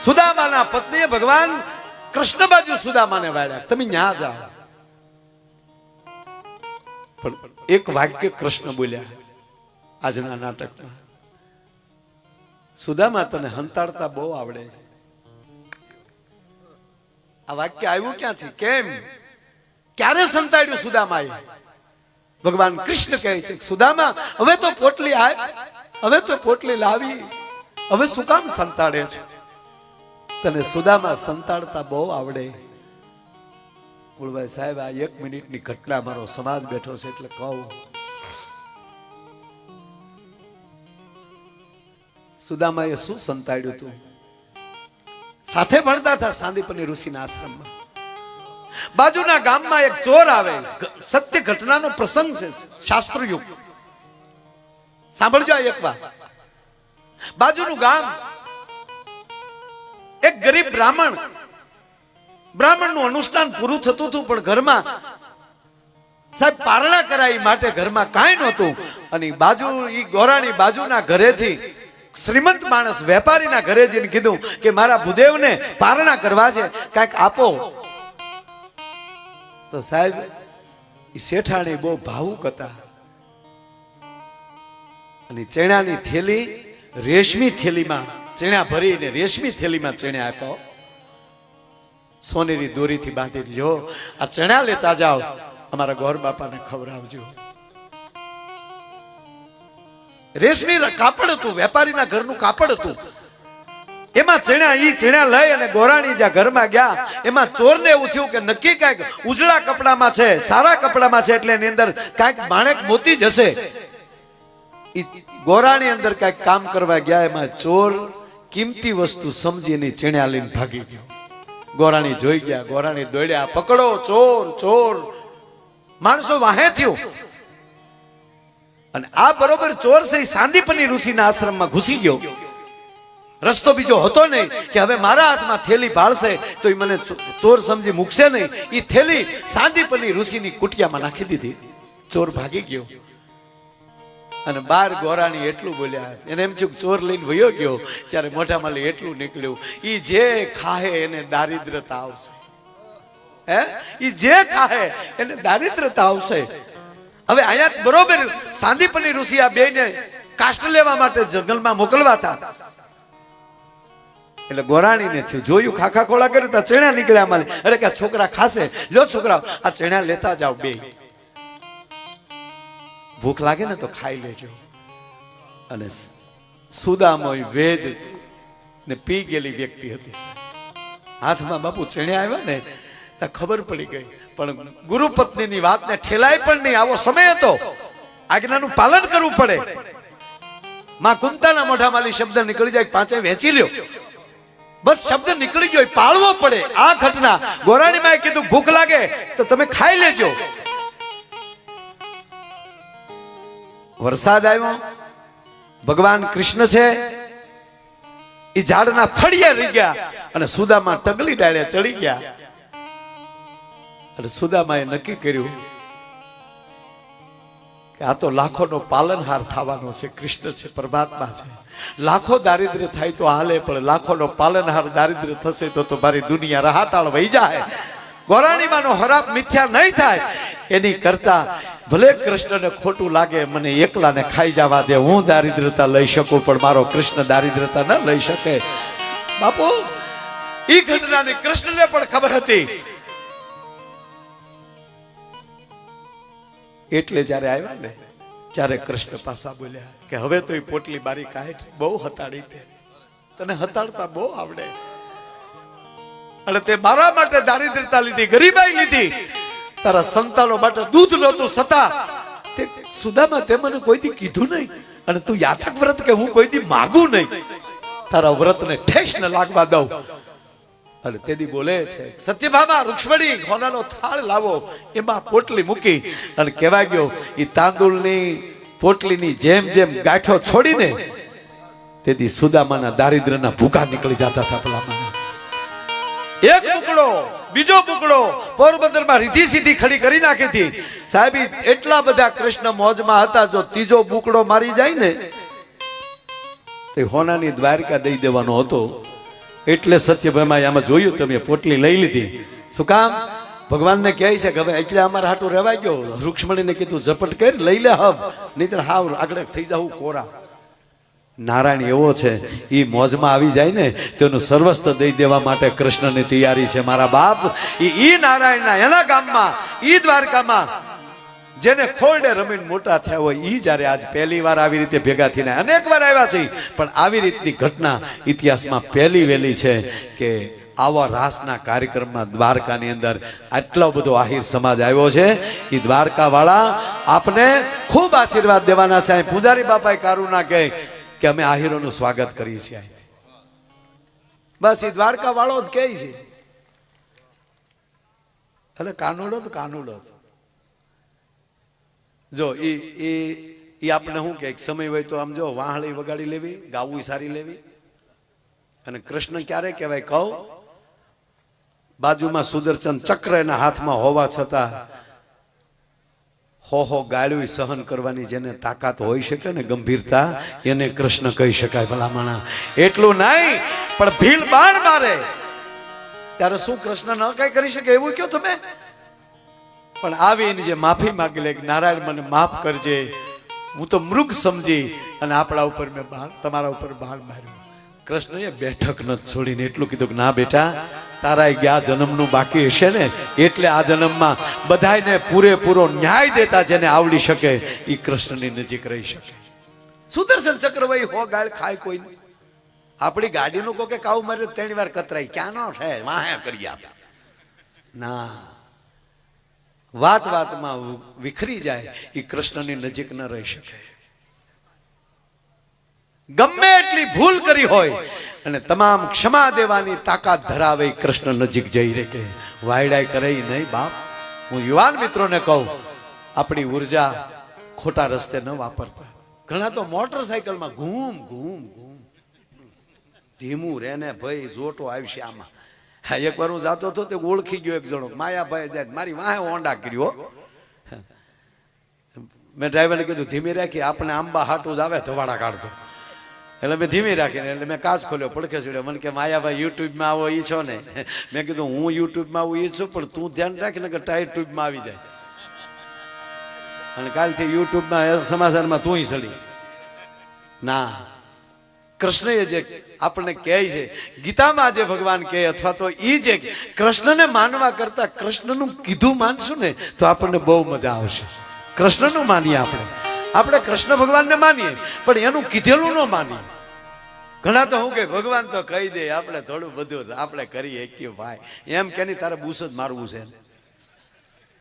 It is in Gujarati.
સુદામાના પત્નીએ ભગવાન કૃષ્ણ બાજુ સુદામાને વાળ્યા, તમે ન્યા જાઓ. પણ એક વાક્ય કૃષ્ણ બોલ્યા આજના નાટકમાં, સુદામા તને હંતાડતા બહુ આવડે છે. આ વાક્ય આવ્યું ક્યાંથી, કેમ, ક્યારે સંતાડ્યું સુદામાએ? ભગવાન કૃષ્ણ કહે છે સુદામા હવે તો પોટલી આય, હવે તો પોટલી લાવી, હવે શું કામ સંતાડે છે? તને સુદામા સંતાડતા બહુ આવડે. ગુળભાઈ સાહેબ, આ 1 મિનિટની ઘટના મારો સમાજ બેઠો છે એટલે કહું. સુદામાએ શું સંતાડ્યું હતું? સાથે ભણતા હતા સાંદીપની ઋષિના આશ્રમમાં. બાજુના ગામમાં એક ચોર આવે, સત્ય ઘટનાનો પ્રસંગ છે, શાસ્ત્રયુગ. સાંભળજો એક વાત. બાજુનું ગામ, એક ગરીબ બ્રાહ્મણનું અનુષ્ઠાન પૂરું થતું હતું, પણ ઘરમાં સાહેબ પારણા કરાઈ માટે ઘરમાં કાંઈ નહોતું. અને ગોરાણી બાજુના ઘરેથી શ્રીમંત માણસ વેપારીના ઘરે જઈને કીધું કે મારા ભૂદેવને પારણા કરવા છે, કાંઈક આપો. તો સાહેબ એ શેઠાણી બહુ ભાવુક હતા અને ચણાની થેલી, રેશમી થેલીમાં ચણા ભરીને રેશમી થેલીમાં ચણા આપ્યો. સોનેરી દોરીથી બાંધી લ્યો, આ ચણા લેતા જાઓ, અમારા ગોર બાપાને ખવડાવજો. રેશમી કાપડ હતું, વેપારીના ઘરનું કાપડ હતું, એમાં ચણા લઈ અને ગોરાણી જ્યાં ઘરમાં ગયા, એમાં ચોરને એવું થયું કે નક્કી કાંઈક ઉજળા કપડામાં છે, સારા કપડામાં છે, એટલે એની અંદર કાંઈક માણેક મોતી જ હશે. ગોરાણી અંદર કાંઈક કામ કરવા ગયા, એમાં ચોર કિંમતી વસ્તુ સમજીને ચણા લઈને ભાગી ગયો. ગોરાણી જોઈ ગયા, ગોરાણી દોડ્યા, પકડો ચોર, ચોર. માણસો વાહે થયું અને આ બરોબર ચોર છે સાંદીપની ઋષિના આશ્રમમાં ઘૂસી ગયો. રસ્તો બીજો હતો નહીં કે હવે મારા હાથમાં થેલી ભાળશે તો એ મને ચોર સમજી મૂકશે નહીં. એ થેલી સાંદીપની ઋષિની કુટિયામાં નાખી દીધી. ચોર ભાગી ગયો અને બાર ગોરાણી એટલું બોલ્યા, એને એમ થયું ચોર લઈને વયો ગયો, ત્યારે મોઢામાં એટલું નીકળ્યું, ઈ જે ખાહે એને દારિદ્રતા આવશે. ઈ જે ખાહે એને દારિદ્રતા આવશે. હવે અહીંયા બરોબર સાંદીપની ઋષિ આ બેને કાષ્ટ લેવા માટે જંગલમાં મોકલવા હતા. એટલે ગોરાણીને થયું, જોયું, ખાખા ખોળા કર્યું તો ચણા નીકળ્યા મારે. અરે કે છોકરા ખાશે, લો છોકરા આ ચણા લેતા જાઓ, બે ભૂખ લાગે ને તો ખાઈ લેજો. અને સુદામા વેદ ને પી ગયેલી વ્યક્તિ હતી. હાથમાં બાપુ ચણા આવ્યા ને તો ખબર પડી ગઈ, પણ ગુરુ પત્નીની વાતને ઠેલાય પણ નહીં. આવો સમય હતો, આજ્ઞાનું પાલન કરવું પડે. માં કુંતાના મોઢામાંથી શબ્દ નીકળી જાય, પાંચે વેચી લ્યો, બસ શબ્દ નીકળી ગયો, પાળવો પડે. આ ઘટના ગોરાણીમાં કીધું ભૂખ લાગે તો તમે ખાઈ લેજો. વરસાદ આવ્યો, ભગવાન કૃષ્ણ છે એ ઝાડના થડિયા રહી ગયા અને સુદામા ટગલી ડાળે ચડી ગયા. અને સુદામાએ નક્કી કર્યું કે આ તો લાખોનો પાલનહાર થવાનો છે. કૃષ્ણ છે, પરમાત્મા છે. લાખો દારિદ્ર્ય થાય તો હાલે, પણ લાખોનો પાલનહાર દારિદ્ર્ય થશે તો મારી દુનિયા રહાતાળ વહી જાય. ગોરાણીમાંનો હરાપ મિથ્યા નહીં થાય એની કરતા ભલે કૃષ્ણને ખોટું લાગે, મને એકલાને ખાઈ જવા દે. હું દારિદ્રતા લઈ શકું પણ મારો કૃષ્ણ દારિદ્રતા ન લઈ શકે. બાપુ ઈ ઘટનાની કૃષ્ણને પણ ખબર હતી. એટલે જયારે આવ્યા ને ત્યારે કૃષ્ણ પાછા બોલ્યા કે હવે તો એ પોટલી બારી કાઢ, બહુ હતાડી તે, તને હતાડતા બહુ આવડે. અને તે મારા માટે દારિદ્રતા લીધી, ગરીબાઈ લીધી, તારા સંતાનો માટે દૂધ નહોતું છતાં તે સુદામા તે મને કોઈ દી કીધું નહીં. અને તું યાચક વ્રત કે હું કોઈ દી માગું નહીં, તારા વ્રતને ઠેસ ન લાગવા દઉં. અને તેદી બોલે છે, સત્યભામા રૂક્ષ્મણી હોનાનો થાળ લાવો, એમાં પોટલી મૂકી અને કહેવા ગયો એ તાંદુળની પોટલીની જેમ જેમ ગાંઠો છોડીને તેદી સુદામાના દારિદ્ર્યના ભૂકા નીકળી જતા હતા. ભલામણ એક ટુકડો, બીજો ટુકડો પોરબંદરમાં રીધી સીધી ખડી કરી નાખી હતી. સાહેબ એટલા બધા કૃષ્ણ મોજમાં હતા, જો ત્રીજો બુકડો મારી જાય ને તે હોનાની દ્વારકા દઈ દેવાનો હતો. એટલે સત્યભાઈ આમાં જોયું તમે પોટલી લઈ લીધી શું કામ ભગવાનને કહે છે કે હવે એટલે અમારા હાટું રહેવાય ગયો રૂક્ષ્મણીને કીધું ઝપટ કરી લઈ લે હબ નહીતર હાવ આગળ થઈ જાવ કોરા નારાયણ એવો છે એ મોજમાં આવી જાય ને તેનું સર્વસ્વ દઈ દેવા માટે કૃષ્ણની તૈયારી છે મારા બાપ ઈ નારાયણના એના ગામમાં ઈ દ્વારકામાં જેને ખોરડે રમીને મોટા થયા હોય ઈ જ્યારે આજ પહેલી વાર આવી રીતે ભેગા થઈને અનેક વાર આવ્યા છે પણ આવી રીતની ઘટના ઇતિહાસમાં પહેલી વહેલી છે કે આવા રાસના કાર્યક્રમમાં દ્વારકાની અંદર આટલો બધો આહિર સમાજ આવ્યો છે એ દ્વારકા વાળા આપને ખૂબ આશીર્વાદ દેવાના છે પૂજારી બાપાએ કારું ના કહે કે અમે આહિરોનું સ્વાગત કરીએ છીએ બસ એ દ્વારકા વાળો જ કહે છે અરે કાનુડો તો કાનુડો જો એ આપણે શું કે સમય હોય તો આમ જો વાહળી વગાડી લેવી ગાવું સારી લેવી અને કૃષ્ણ ક્યારે કહેવાય કહું બાજુમાં સુદર્શન ચક્ર એના હાથમાં હોવા છતાં હો ગાળ્યું સહન કરવાની જેને તાકાત હોઈ શકે ને ગંભીરતા એને કૃષ્ણ કહી શકાય ભલામણા એટલું નહીં પણ ભીલ બાણ મારે ત્યારે શું કૃષ્ણ ન કઈ કરી શકે એવું કયો તમે પણ આવીને જે માફી માંગી લે નારાયણ મને માફ કરજે હું તો મૃગ સમજી અને આપણા ઉપર મેં તમારા ઉપર બાણ માર્યું કૃષ્ણએ બેઠક ન છોડીને એટલું કીધું કે ના બેટા તારા ગયા જન્મનું બાકી હશે ને એટલે આ જન્મમાં બધાને પૂરેપૂરો ન્યાય દેતા જેને આવડી શકે એ કૃષ્ણની નજીક રહી શકે સુદર્શન ચક્ર ભાઈ હો ગાળ ખાય કોઈ આપણી ગાડીનું કોઈ કાવ મારે 3 વાર કતરાઈ ક્યાં નો છે વાહે કરી આપે ના વાતમાં વિખરી જાય એ કૃષ્ણની નજીક ન રહી શકે ગમે એટલી ભૂલ કરી હોય અને તમામ ક્ષમા દેવાની તાકાત ધરાવે કૃષ્ણ નજીક જઈ રે કે વાયડાઈ કરે નહીં બાપ હું યુવાન મિત્રોને કહું આપણી ઉર્જા ખોટા રસ્તે ન વાપરતા ઘણા તો મોટરસાયકલમાં ઘૂમ ધીમું રે ને ભાઈ જોટો આવશે આમાં એક વાર હું જાતો હતો તે ઓળખી ગયો એક જણો માયાભાઈ જાય મારી વાહે ઓંડા કર્યો મેં ડ્રાઈવરને કીધું ધીમી રાખી આપણે આંબા હાટું જ આવે ધવાડા કાઢતો એટલે મેં ધીમી રાખીને એટલે મેં કાચ ખોલ્યો પડખે ચડ્યો મને કે માયાભાઈ યુટ્યુબમાં આવો ઈ છો ને મેં કીધું હું યુટ્યુબમાં આવું ઈ છું પણ તું ધ્યાન રાખીને કે ટાઈટ ટ્યુબમાં આવી જાય અને કાલથી યુટ્યુબમાં સમાચારમાં તું સડી ના કૃષ્ણએ જે આપણને કહે છે ગીતામાં જે ભગવાન કહે અથવા તો ઈ જે કૃષ્ણને માનવા કરતા કૃષ્ણનું કીધું માનશું ને તો આપણને બહુ મજા આવશે કૃષ્ણનું માનીએ આપણે કૃષ્ણ ભગવાનને માનીએ પણ એનું કીધેલું ન માનીએ ઘણા તો હું કે ભગવાન તો કહી દે આપણે થોડું બધું આપણે કરીએ કે ભાઈ એમ કે નહીં તારે બૂસ જ મારવું છે